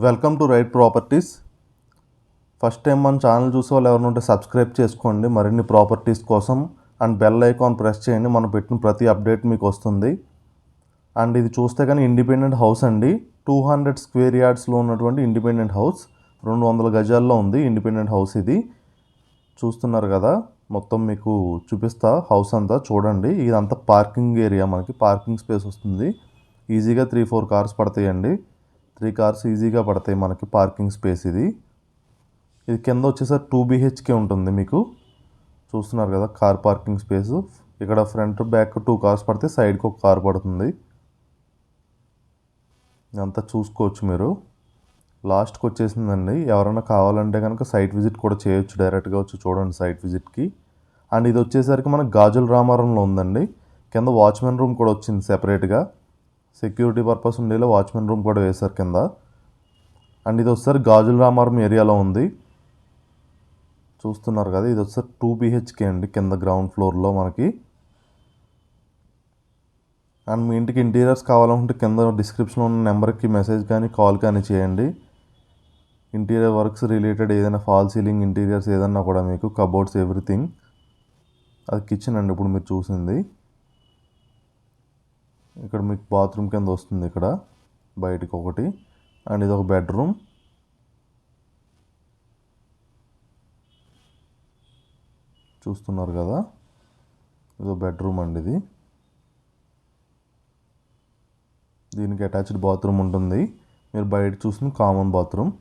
Welcome to right properties. First time మన channel చూసే వాళ్ళు ఎవరైనా ఉంటే సబ్స్క్రైబ్ చేసుకోండి మరిన్ని ప్రాపర్టీస్ కోసం. అండ్ బెల్ ఐకాన్ ప్రెస్ చేయండి, మనం పెట్టిన ప్రతి అప్డేట్ మీకు వస్తుంది. అండ్ ఇది చూస్తే కానీ ఇండిపెండెంట్ హౌస్ అండి. 200 స్క్వేర్ యార్డ్స్లో ఉన్నటువంటి ఇండిపెండెంట్ హౌస్, 200 గజాల్లో ఉంది ఇండిపెండెంట్ హౌస్. ఇది చూస్తున్నారు కదా, మొత్తం మీకు చూపిస్తా. హౌస్ అంతా చూడండి. ఇదంతా పార్కింగ్ ఏరియా, మనకి పార్కింగ్ స్పేస్ వస్తుంది. ఈజీగా 3-4 కార్స్ పడతాయండి. 3 కార్స్ ఈజీగా పడతాయి మనకి పార్కింగ్ స్పేస్. ఇది కింద వచ్చేసరికి 2 BHK ఉంటుంది. మీకు చూస్తున్నారు కదా కార్ పార్కింగ్ స్పేస్. ఇక్కడ ఫ్రంట్ బ్యాక్ 2 కార్స్ పడితే సైడ్కి ఒక కార్ పడుతుంది. ఇదంతా చూసుకోవచ్చు మీరు. లాస్ట్కి వచ్చేసిందండి. ఎవరైనా కావాలంటే కనుక సైట్ విజిట్ కూడా చేయొచ్చు, డైరెక్ట్గా వచ్చి చూడండి సైట్ విజిట్కి. అండ్ ఇది వచ్చేసరికి మనకు గాజుల రామారంలో ఉందండి. కింద వాచ్మెన్ రూమ్ కూడా వచ్చింది సెపరేట్గా. సెక్యూరిటీ పర్పస్ ఉండేలా వాచ్మెన్ రూమ్ కూడా వేశారు కింద. అండ్ ఇది వచ్చేసరికి గాజుల రామారం ఏరియాలో ఉంది. చూస్తున్నారు కదా, ఇది వచ్చేసరికి 2 BHK అండి కింద గ్రౌండ్ ఫ్లోర్లో మనకి. అండ్ మీ ఇంటికి ఇంటీరియర్స్ కావాలంటే కింద డిస్క్రిప్షన్లో ఉన్న నెంబర్కి మెసేజ్ కానీ కాల్ కానీ చేయండి. ఇంటీరియర్ వర్క్స్ రిలేటెడ్ ఏదైనా ఫాల్ సీలింగ్ ఇంటీరియర్స్ ఏదన్నా కూడా మీకు, కబోర్డ్స్ ఎవ్రీథింగ్. అది కిచెన్ అండి ఇప్పుడు మీరు చూసింది. ఇక్కడ మీకు బాత్రూమ్ కింద వస్తుంది, ఇక్కడ బయటికి ఒకటి. అండ్ ఇది ఒక బెడ్రూమ్. చూస్తున్నారు కదా, ఇది ఒక బెడ్రూమ్ అండి. ఇది దీనికి అటాచ్డ్ బాత్రూమ్ ఉంటుంది. మీరు బయట చూసిన కామన్ బాత్రూమ్.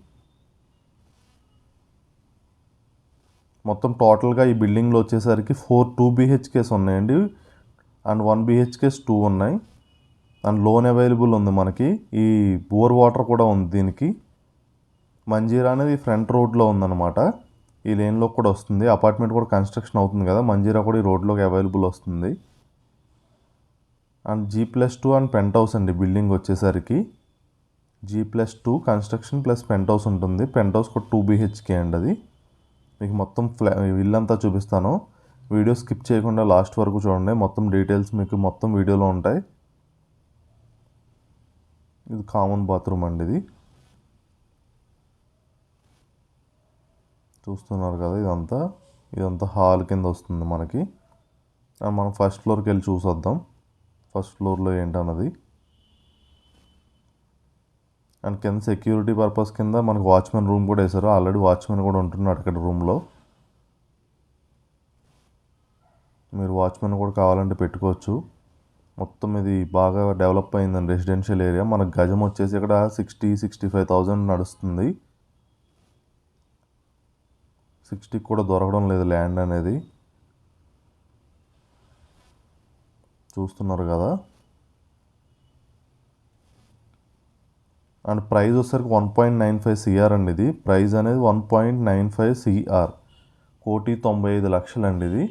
మొత్తం టోటల్గా ఈ బిల్డింగ్లో వచ్చేసరికి 2 BHKs ఉన్నాయండి. అండ్ 1 BHKs 2 ఉన్నాయి. అండ్ లోన్ అవైలబుల్ ఉంది మనకి. ఈ బోర్ వాటర్ కూడా ఉంది దీనికి. మంజీరా అనేది ఫ్రంట్ రోడ్లో ఉందన్నమాట. ఈ లేన్లో కూడా వస్తుంది. అపార్ట్మెంట్ కూడా కన్స్ట్రక్షన్ అవుతుంది కదా, మంజీరా కూడా ఈ రోడ్లోకి అవైలబుల్ వస్తుంది. And G+2 and pent house అండి బిల్డింగ్ వచ్చేసరికి. G+2 construction plus pent house ఉంటుంది. పెంట్ హౌస్ కూడా 2 BHK అండి. అది మీకు మొత్తం ఇల్లంతా చూపిస్తాను. వీడియో స్కిప్ చేయకుండా లాస్ట్ వరకు చూడండి. మొత్తం డీటెయిల్స్ మీకు మొత్తం వీడియోలో ఉంటాయి. ఇది కామన్ బాత్రూమ్ అండి. ఇది చూస్తున్నారు కదా, ఇదంతా హాల్ కింద వస్తుంది మనకి. మనం ఫస్ట్ ఫ్లోర్కి వెళ్ళి చూసొద్దాం ఫస్ట్ ఫ్లోర్లో ఏంటన్నది. అండ్ కింద సెక్యూరిటీ పర్పస్ కింద మనకు వాచ్మెన్ రూమ్ కూడా వేశారు. ఆల్రెడీ వాచ్మెన్ కూడా ఉంటున్నాడు అక్కడ రూమ్లో. మీరు వాచ్మెన్ కూడా కావాలంటే పెట్టుకోవచ్చు. మొత్తం ఇది బాగా డెవలప్ అయిందండి రెసిడెన్షియల్ ఏరియా. మనకు గజం వచ్చేసి ఇక్కడ 60,000-65,000 నడుస్తుంది. 60 కూడా దొరకడం లేదు ల్యాండ్ అనేది. చూస్తున్నారు కదా. అండ్ ప్రైస్ వచ్చేసరికి 1.95 CR అండి. ఇది ప్రైస్ అనేది 1.95 CR, 1,95,00,000 అండి. ఇది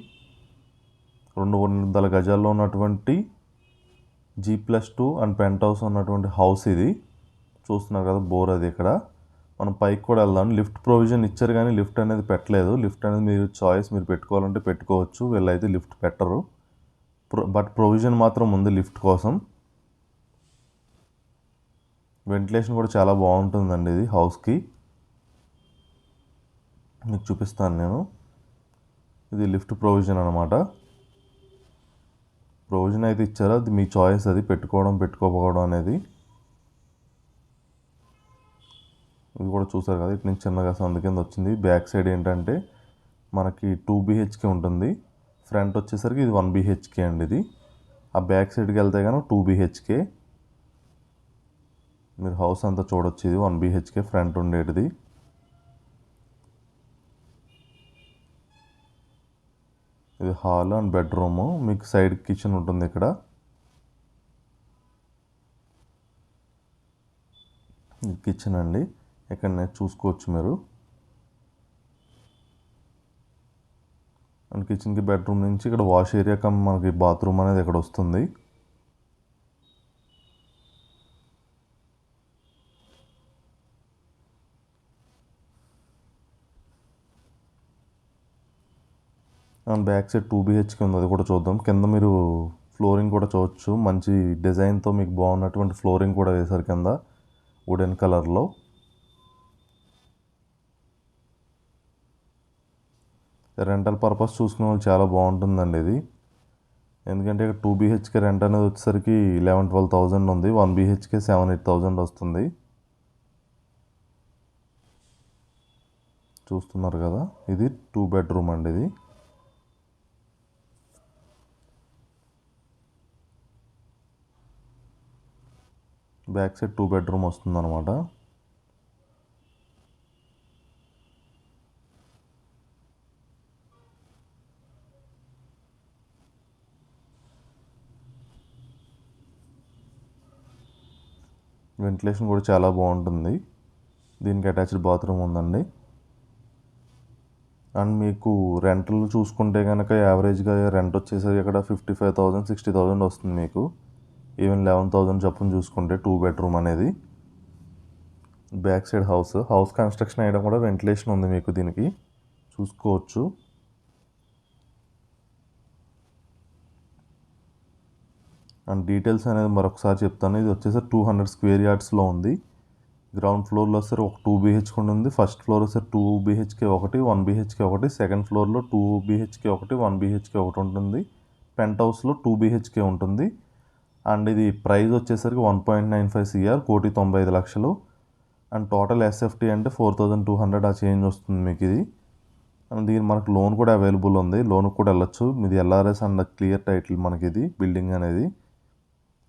200 గజాల్లో ఉన్నటువంటి G+2 అండ్ పెంట్ హౌస్ ఉన్నటువంటి హౌస్ ఇది. చూస్తున్నారు కదా బోర్ అది. ఇక్కడ మనం పైకి కూడా వెళ్దాం. లిఫ్ట్ ప్రొవిజన్ ఇచ్చారు కానీ లిఫ్ట్ అనేది పెట్టలేదు. లిఫ్ట్ అనేది మీరు చాయిస్, మీరు పెట్టుకోవాలంటే పెట్టుకోవచ్చు. వీళ్ళైతే లిఫ్ట్ పెట్టరు, బట్ ప్రొవిజన్ మాత్రం ఉంది లిఫ్ట్ కోసం. వెంటిలేషన్ కూడా చాలా బాగుంటుందండి ఇది హౌస్కి. మీకు చూపిస్తాను నేను. ఇది లిఫ్ట్ ప్రొవిజన్ అనమాట. ప్రొవిజన్ అయితే ఇచ్చారు, అది మీ చాయిస్, అది పెట్టుకోవడం పెట్టుకోకపోవడం అనేది. ఇది కూడా చూసారు కదా, ఇటు నుంచి చిన్నగా సందు కింద వచ్చింది. బ్యాక్ సైడ్ ఏంటంటే మనకి 2 BHK ఉంటుంది. ఫ్రంట్ వచ్చేసరికి ఇది 1 BHK అండి. ఇది ఆ బ్యాక్ సైడ్కి వెళ్తే కనుక 2 BHK. మీరు హౌస్ అంతా చూడొచ్చు. ఇది 1 BHK ఫ్రంట్ ఉండేటిది. ఇది హాల్ అండ్ బెడ్రూము. మీకు సైడ్ కిచెన్ ఉంటుంది ఇక్కడ. ఇది కిచెన్ అండి. ఇక్కడ చూసుకోవచ్చు మీరు. అండ్ కిచెన్కి బెడ్రూమ్ నుంచి ఇక్కడ వాష్ ఏరియా కమ్ మనకి బాత్రూమ్ అనేది ఇక్కడ వస్తుంది. అండ్ బ్యాక్ సైడ్ 2 BHK ఉంది, అది కూడా చూద్దాం. కింద మీరు ఫ్లోరింగ్ కూడా చూడవచ్చు. మంచి డిజైన్తో మీకు బాగున్నటువంటి ఫ్లోరింగ్ కూడా వేశారు కింద, వుడెన్ కలర్లో. రెంటల్ పర్పస్ చూసుకునే వాళ్ళు చాలా బాగుంటుందండి ఇది. ఎందుకంటే ఇక్కడ 2 BHK రెంట్ అనేది వచ్చేసరికి 11,000-12,000 ఉంది. 1 BHK 7,000-8,000 వస్తుంది. చూస్తున్నారు కదా, ఇది 2 బెడ్రూమ్ అండి. ఇది బ్యాక్ సైడ్ 2 బెడ్రూమ్ వస్తుంది అనమాట. వెంటిలేషన్ కూడా చాలా బాగుంటుంది. దీనికి అటాచ్డ్ బాత్రూమ్ ఉందండి. అండ్ మీకు రెంట్లు చూసుకుంటే కనుక యావరేజ్గా రెంట్ వచ్చేసరికి ఇక్కడ 55,000-60,000 వస్తుంది మీకు. ఈవెన్ 11,000 చొప్పున చూసుకుంటే 2 బెడ్రూమ్ అనేది. బ్యాక్ సైడ్ హౌస్ కన్స్ట్రక్షన్ అయ్యడం కూడా వెంటిలేషన్ ఉంది మీకు దీనికి చూసుకోవచ్చు. అండ్ డీటెయిల్స్ అనేది మరొకసారి చెప్తాను. ఇది వచ్చేసి 200 స్క్వేర్ యార్డ్స్లో ఉంది. గ్రౌండ్ ఫ్లోర్లో వస్తే ఒక 2 BHK ఉంది. ఫస్ట్ ఫ్లోర్ వస్తే 2 BHK ఒకటి, 1 BHK ఒకటి. సెకండ్ ఫ్లోర్లో 2 BHK ఒకటి, 1 BHK ఒకటి ఉంటుంది. పెంట్ హౌస్లో 2 BHK ఉంటుంది. అండ్ ఇది ప్రైస్ వచ్చేసరికి 1.95 CR, 1,95,00,000. అండ్ టోటల్ SFT అంటే 4,200 ఆ చేంజ్ వస్తుంది మీకు ఇది. అండ్ దీని మనకు లోన్ కూడా అవైలబుల్ ఉంది. లోన్కి కూడా వెళ్ళొచ్చు. మీది LRS అండ్ క్లియర్ టైటిల్ మనకి ఇది బిల్డింగ్ అనేది.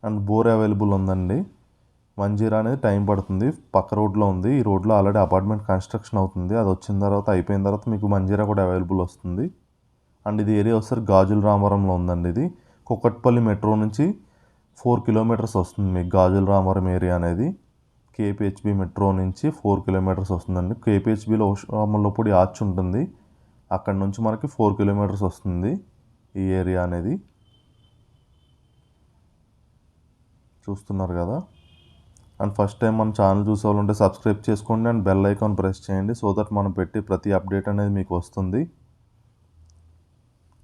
అండ్ బోర్ అవైలబుల్ ఉందండి. 10 అనేది టైం పడుతుంది. పక్క రోడ్లో ఉంది. ఈ రోడ్లో ఆల్రెడీ అపార్ట్మెంట్ కన్స్ట్రక్షన్ అవుతుంది. అది వచ్చిన తర్వాత అయిపోయిన తర్వాత మీకు 10 కూడా అవైలబుల్ వస్తుంది. అండ్ ఇది ఏరియా వస్తారు గాజుల రామవరంలో ఉందండి. ఇది కుకట్పల్లి మెట్రో నుంచి 4 కిలోమీటర్స్ వస్తుంది మీకు గాజుల రామవరం ఏరియా అనేది. KPHB మెట్రో నుంచి 4 కిలోమీటర్స్ వస్తుందండి. KPHBలో రామల్లపూడి ఆర్చ్ ఉంటుంది. అక్కడ నుంచి మనకి 4 కిలోమీటర్స్ వస్తుంది ఈ ఏరియా అనేది. చూస్తున్నారు కదా. అండ్ ఫస్ట్ టైం మన ఛానల్ చూసేవాళ్ళంటే సబ్స్క్రైబ్ చేసుకోండి అండ్ బెల్ ఐకాన్ ప్రెస్ చేయండి. సో దట్ మనం పెట్టి ప్రతి అప్డేట్ అనేది మీకు వస్తుంది.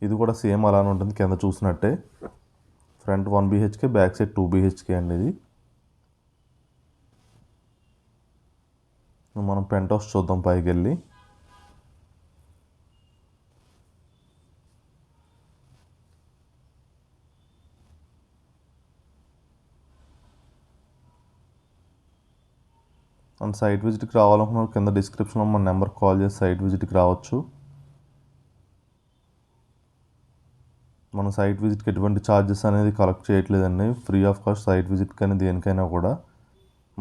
ఇది కూడా సేమ్ అలానే ఉంటుంది కింద చూసినట్టే. Front 1 BHK, back side 2 BHK అండి. ఇది మనం పెంట్ హౌస్ చూద్దాం పైకి వెళ్ళి. అండ్ సైట్ విజిట్కి రావాలనుకున్న కింద డిస్క్రిప్షన్లో మన నెంబర్కి కాల్ చేసి సైట్ విజిట్కి రావచ్చు. మన సైట్ విజిట్కి ఎటువంటి ఛార్జెస్ అనేది కలెక్ట్ చేయట్లేదండి. Free of cost site visit కానీ దేనికైనా కూడా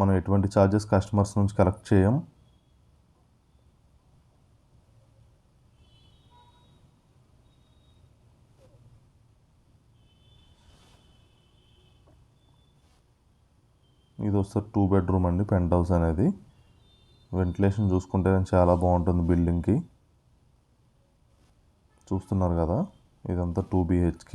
మనం ఎటువంటి ఛార్జెస్ కస్టమర్స్ నుంచి కలెక్ట్ చేయం. ఇది వస్తే 2 బెడ్రూమ్ అండి పెంట్ హౌస్ అనేది. వెంటిలేషన్ చూసుకుంటే చాలా బాగుంటుంది బిల్డింగ్కి. చూస్తున్నారు కదా, ఇదంతా 2 BHK.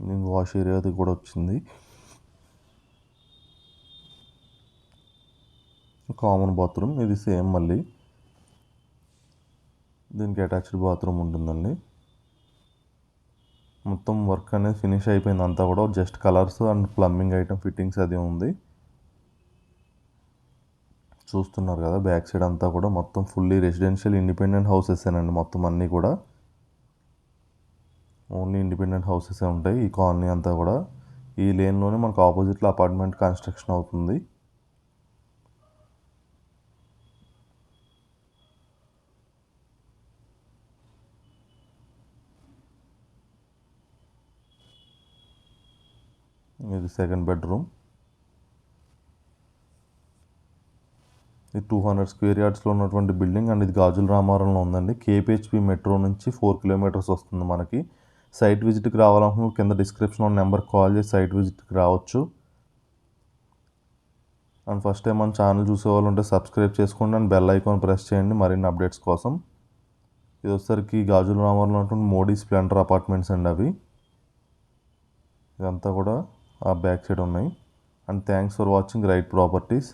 దీనికి వాష్ ఏరియా అది కూడా వచ్చింది. కామన్ బాత్రూమ్ ఇది సేమ్ మళ్ళీ. దీనికి అటాచ్డ్ బాత్రూమ్ ఉంటుందండి. మొత్తం వర్క్ అనేది ఫినిష్ అయిపోయింది అంతా కూడా. Just colours and plumbing item fittings అది ఉంది. చూస్తున్నారు కదా, బ్యాక్ సైడ్ అంతా కూడా మొత్తం ఫుల్లీ రెసిడెన్షియల్ ఇండిపెండెంట్ హౌసెస్ అండి. మొత్తం అన్నీ కూడా ఓన్లీ ఇండిపెండెంట్ హౌసెస్ ఉంటాయి ఈ కాలనీ అంతా కూడా. ఈ లేన్లోనే మనకు ఆపోజిట్లో అపార్ట్మెంట్ కన్స్ట్రక్షన్ అవుతుంది. ఇది సెకండ్ బెడ్రూమ్. ఇది 200 స్క్వేర్ యార్డ్స్లో ఉన్నటువంటి బిల్డింగ్ అండ్ ఇది గాజుల రామవరంలో ఉందండి. KPHB మెట్రో నుంచి 4 కిలోమీటర్స్ వస్తుంది మనకి. సైట్ విజిట్కి రావాలనుకున్న కింద డిస్క్రిప్షన్లో నెంబర్కి కాల్ చేసి సైట్ విజిట్కి రావచ్చు. అండ్ ఫస్ట్ టైం మన ఛానల్ చూసేవాళ్ళు ఉంటే సబ్స్క్రైబ్ చేసుకోండి అండ్ బెల్ ఐకాన్ ప్రెస్ చేయండి మరిన్ని అప్డేట్స్ కోసం. ఇది వచ్చేసరికి గాజుల రామవరంలో ఉన్నటువంటి మోడీ స్ప్లెండర్ అపార్ట్మెంట్స్ అండి అవి. ఇదంతా కూడా ఆ బ్యాక్ సైడ్ ఉన్నాయి. And thanks for watching right properties.